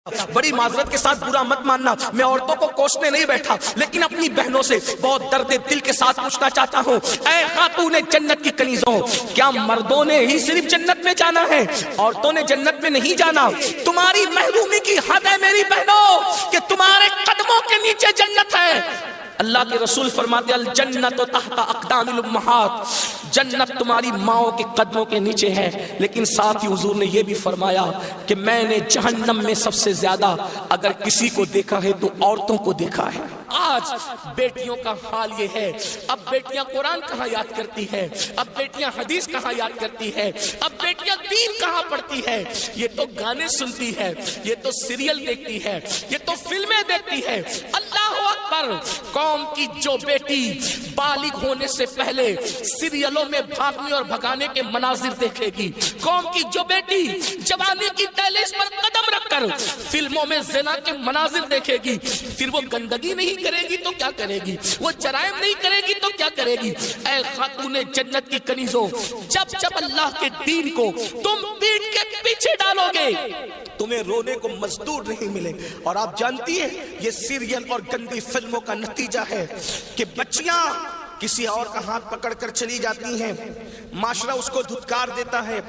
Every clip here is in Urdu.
بڑی معذرت کے ساتھ برا مت ماننا، میں عورتوں کو کوسنے نہیں بیٹھا، لیکن اپنی بہنوں سے بہت درد دل کے ساتھ پوچھنا چاہتا ہوں، اے خاتون جنت کی کنیزوں، کیا مردوں نے ہی صرف جنت میں جانا ہے؟ عورتوں نے جنت میں نہیں جانا؟ تمہاری محرومی کی حد ہے میری بہنوں کہ تمہارے قدموں کے نیچے جنت ہے۔ اللہ کے رسول فرماتے الجنت تحت اقدام الامہات، جنت تمہاری ماؤں کے قدموں کے نیچے ہے، لیکن ساتھ ہی حضور نے یہ بھی فرمایا کہ میں نے جہنم میں سب سے زیادہ اگر کسی کو دیکھا ہے تو عورتوں کو دیکھا ہے۔ آج بیٹیوں کا حال یہ ہے، اب بیٹیاں قرآن کہاں یاد کرتی ہے، اب بیٹیاں حدیث کہاں یاد کرتی ہے، اب بیٹیاں دین کہاں پڑھتی ہے؟ یہ تو گانے سنتی ہے، یہ تو سیریل دیکھتی ہے، یہ تو فلمیں دیکھتی ہے۔ اللہ اکبر! قوم کی جو بیٹی بالغ ہونے سے پہلے سیریلوں میں بھاگنے اور بھگانے کے مناظر دیکھے گی، قوم کی جو بیٹی جوانی کی دہلیز پر قدم رکھ کر فلموں میں زنا کے مناظر دیکھے گی، پھر وہ گندگی نہیں کرے گی تو کیا کرے گی؟ وہ جرائم نہیں کرے گی تو کیا کرے گی؟ اے خاتون جنت کی کنیزوں، جب جب اللہ کے دین کو تم پیٹ کے پیچھے ڈالو گے تمہیں رونے کو مزدور نہیں ملے۔ اور آپ جانتی ہیں یہ سیریل اور گندی فلموں کا نتیجہ ہے کہ بچیاں کسی اور کا ہاتھ پکڑ کر چلی جاتی ہیں، معاشرہ اس کو دھتکار دیتا ہے،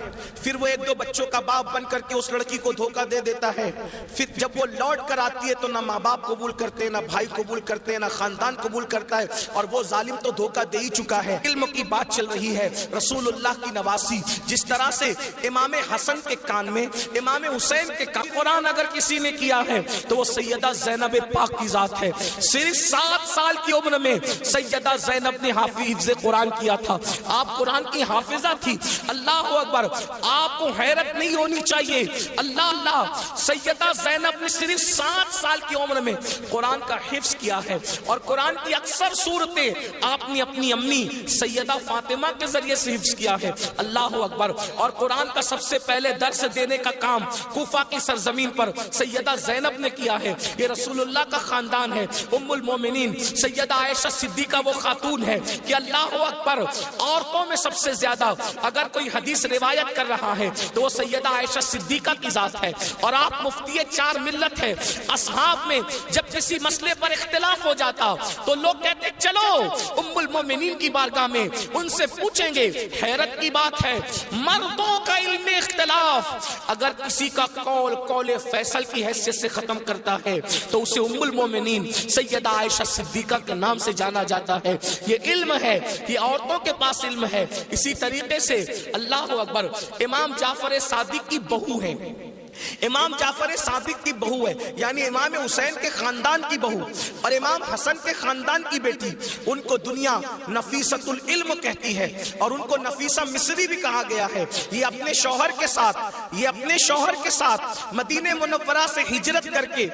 پھر وہ ایک دو بچوں کا باپ بن کر کے اس لڑکی کو دھوکہ دے دیتا ہے، پھر جب وہ لوٹ کر آتی ہے تو نہ ماں باپ قبول کرتے، نہ بھائی قبول کرتے، نہ خاندان قبول کرتا ہے، اور وہ ظالم تو دھوکہ دے ہی چکا ہے۔ علم کی بات چل رہی ہے، رسول اللہ کی نواسی، جس طرح سے امام حسن کے کان میں، امام حسین کے کان قرآن اگر کسی نے کیا ہے تو وہ سیدہ زینب پاک کی ذات ہے۔ صرف 7 سال کی عمر میں سیدہ زینب نے حافظ قرآن کیا تھا، آپ قرآن کی حافظہ تھی۔ اللہ اکبر! آپ کو حیرت نہیں ہونی چاہیے، اللہ سیدہ زینب نے صرف 7 سال کی عمر میں قرآن کا حفظ کیا ہے، اور قرآن کی اکثر صورتیں آپ نے اپنی امی سیدہ فاطمہ کے ذریعے سے حفظ کیا ہے۔ اللہ اکبر! اور قرآن کا سب سے پہلے درس دینے کا کام کوفہ کی سرزمین پر سیدہ زینب نے کیا ہے۔ یہ رسول اللہ کا خاندان ہے۔ ام المومنین سیدہ عائشہ صدیقہ وہ خاتون ہے کہ اللہ اکبر، عورتوں میں سب سے زیادہ اگر کوئی حدیث روایت کر رہا ہے تو وہ سیدہ عائشہ صدیقہ کی ذات ہے، اور آپ مفتی 4 ملت ہے۔ اصحاب میں جب کسی مسئلے پر اختلاف ہو جاتا تو لوگ کہتے چلو ام المومنین کی بارگاہ میں ان سے پوچھیں گے۔ حیرت کی بات ہے، مردوں کا علم اختلاف اگر کسی کا قول فیصل کی حیثیت سے ختم کرتا ہے تو اسے ام المومنین سیدہ عائشہ صدیقہ کے نام سے جانا جاتا ہے۔ یہ علم ہے، یہ عورتوں کے پاس علم ہے۔ اسی طریقے سے اللہ اکبر، امام جعفر صادق کی بہو ہے، امام جعفر صادق کی بہو ہے، یعنی امام حسین کے خاندان کی بہو اور امام حسن کے خاندان کی بیٹی، ان کو دنیا نفیسۃ العلم کہتی ہے، اور ان کو نفیسہ مصری بھی کہا گیا ہے۔ یہ اپنے شوہر کے ساتھ مدینہ منورہ سے ہجرت کر کے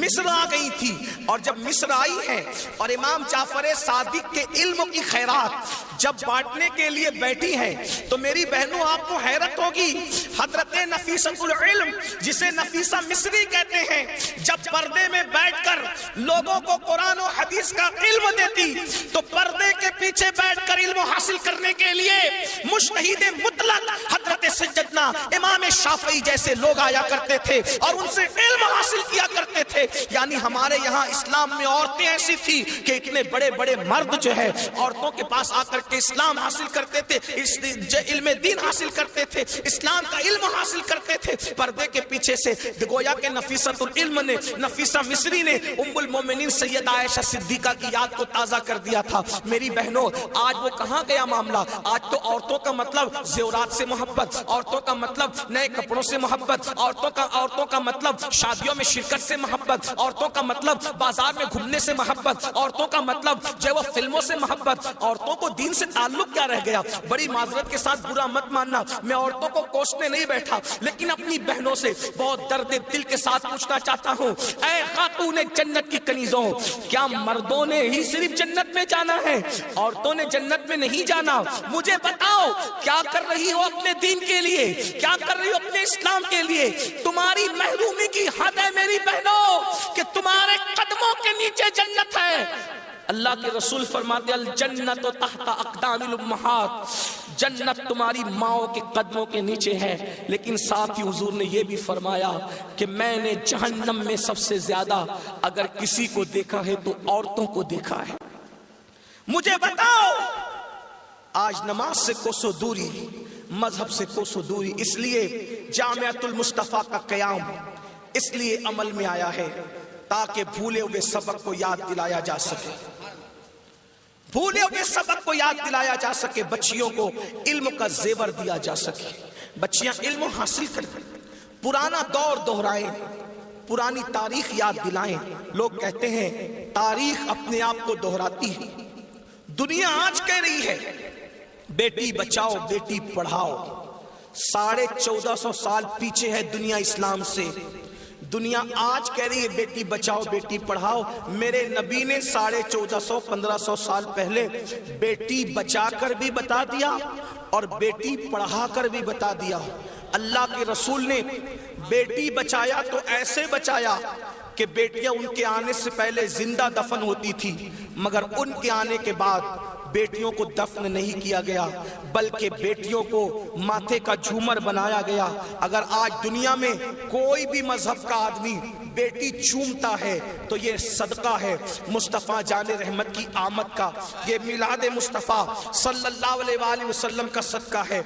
مصر آ گئی تھی، اور جب مصر آئی ہے اور امام جعفر صادق کے علم کی خیرات جب بانٹنے کے لیے بیٹھی ہے تو میری بہنوں آپ کو حیرت ہوگی، حضرت نفیسۃ العلم جسے نفیسہ مصری کہتے ہیں، جب پردے میں بیٹھ کر لوگوں کو قرآن و حدیث کا علم دیتی تو پردے کے پیچھے بیٹھ کر علم حاصل کرنے کے لیے مجتہد مطلق حضرت سیدنا امام شافعی جیسے لوگ آیا کرتے تھے اور ان سے علم حاصل کیا کرتے تھے۔ یعنی ہمارے یہاں اسلام میں عورتیں ایسی تھی کہ اتنے بڑے بڑے مرد جو ہے عورتوں کے پاس آ کر کے اسلام حاصل کرتے تھے، علم دین حاصل کرتے تھے، اسلام کا علم حاصل کرتے تھے۔ پردے کے پیچھے سے گویا کہ نفیسۃ العلم نے، نفیسہ مصری نے ام المومنین سیدہ عائشہ صدیقہ کی یاد کو تازہ کر دیا تھا۔ میری بہنوں، آج وہ کہاں گیا معاملہ؟ آج تو عورتوں کا مطلب زیورات سے محبت، عورتوں کا مطلب نئے کپڑوں سے محبت، عورتوں کا مطلب شادیوں میں شرکت سے محبت، عورتوں کا مطلب بازار میں گھومنے سے محبت، عورتوں کا مطلب جو ہے وہ فلموں سے محبت۔ عورتوں کو دین سے تعلق کیا رہ گیا؟ بڑی معذرت کے ساتھ برا مت ماننا، میں عورتوں کو کوسنے نہیں بیٹھا، لیکن اپنی بہنوں سے بہت درد دل کے ساتھ پوچھنا چاہتا ہوں، اے خاتون جنت کی کنیزوں، کیا مردوں نے ہی صرف جنت میں جانا ہے؟ عورتوں نے جنت میں نہیں جانا؟ مجھے بتاؤ کیا کر رہی ہو اپنے دین کے لیے، کیا کر رہی ہو اپنے اسلام کے لیے؟ تمہاری محرومی کی حد ہے میری بہنوں کہ تمہارے قدموں کے نیچے جنت ہے۔ اللہ کے رسول فرماتے الجنت تحت اقدام الامہات، جنت تمہاری ماؤں کے قدموں کے نیچے ہے، لیکن ساتھ ہی حضور نے یہ بھی فرمایا کہ میں نے جہنم میں سب سے زیادہ اگر کسی کو دیکھا ہے تو عورتوں کو دیکھا ہے۔ مجھے بتاؤ، آج نماز سے کوسوں دوری، مذہب سے کوسوں دوری، اس لیے جامعۃ المصطفیٰ کا قیام اس لیے عمل میں آیا ہے تاکہ بھولے ہوئے سبق کو یاد دلایا جا سکے، بھولے ہوئے سبق کو یاد دلایا جا سکے، بچیوں کو علم کا زیور دیا جا سکے، بچیاں علم حاصل کریں، پرانا دور دہرائیں، پرانی تاریخ یاد دلائیں۔ لوگ کہتے ہیں تاریخ اپنے آپ کو دہراتی ہے، دنیا آج کہہ رہی ہے بیٹی بچاؤ بیٹی پڑھاؤ، 1450 سال پیچھے ہے دنیا اسلام سے، دنیا آج کہہ رہی ہے بیٹی بچاؤ بیٹی پڑھاؤ۔ میرے نبی نے 1450-1500 سال پہلے بیٹی بچا کر بھی بتا دیا اور بیٹی پڑھا کر بھی بتا دیا۔ اللہ کے رسول نے بیٹی بچایا تو ایسے بچایا کہ بیٹیاں ان کے آنے سے پہلے زندہ دفن ہوتی تھی، مگر ان کے آنے کے بعد بیٹیوں کو دفن نہیں کیا گیا بلکہ بیٹیوں کو ماتھے کا جھومر بنایا گیا۔ اگر آج دنیا میں کوئی بھی مذہب کا آدمی بیٹی چومتا ہے تو یہ صدقہ ہے مصطفیٰ جان رحمت کی آمد کا، یہ میلاد مصطفیٰ صلی اللہ علیہ وآلہ وسلم کا صدقہ ہے۔